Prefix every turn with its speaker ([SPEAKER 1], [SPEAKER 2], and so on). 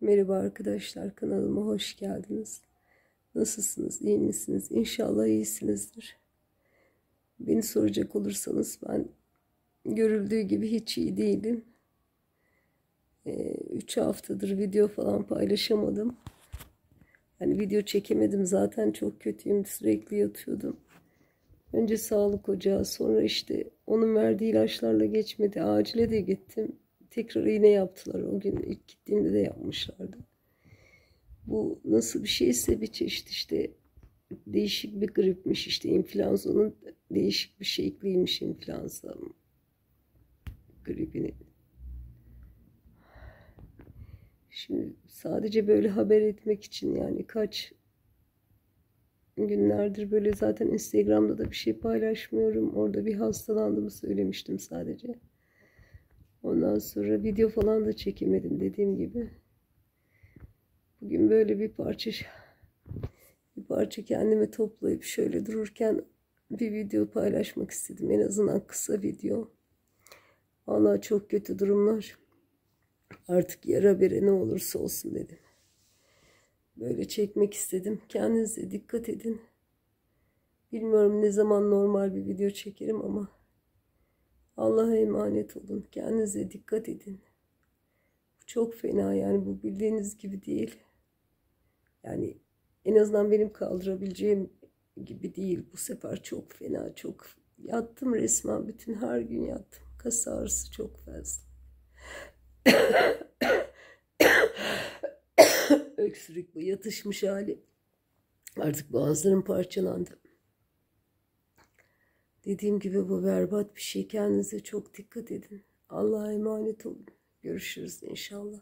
[SPEAKER 1] Merhaba arkadaşlar, kanalıma hoş geldiniz. Nasılsınız, iyi misiniz? İnşallah iyisinizdir. Beni soracak olursanız ben görüldüğü gibi hiç iyi değilim. 3 haftadır video falan paylaşamadım. Yani video çekemedim, zaten çok kötüyüm, sürekli yatıyordum. Önce sağlık ocağı, sonra işte onun verdiği ilaçlarla geçmedi. Acile de gittim. Tekrar iğne yaptılar. O gün ilk gittiğimde de yapmışlardı. Bu nasıl bir şeyse bir çeşit işte değişik bir gripmiş, işte influenza'nın değişik bir şekliymiş influenza gripinin. Şimdi sadece böyle haber etmek için, yani kaç günlerdir böyle zaten Instagram'da da bir şey paylaşmıyorum. Orada bir hastalandığımı söylemiştim sadece. Ondan sonra video falan da çekemedim dediğim gibi. Bugün böyle bir parça kendimi toplayıp şöyle dururken bir video paylaşmak istedim. En azından kısa video. Vallahi çok kötü durumlar. Artık yara bere ne olursa olsun dedim. Böyle çekmek istedim. Kendinize dikkat edin. Bilmiyorum ne zaman normal bir video çekerim ama Allah'a emanet olun. Kendinize dikkat edin. Bu çok fena, yani bu bildiğiniz gibi değil. Yani en azından benim kaldırabileceğim gibi değil. Bu sefer çok fena, çok yattım resmen, bütün her gün yattım. Kas ağrısı çok fazla. Öksürük bu, yatışmış hali. Artık boğazlarım parçalandı. Dediğim gibi bu berbat bir şey. Kendinize çok dikkat edin. Allah'a emanet olun. Görüşürüz inşallah.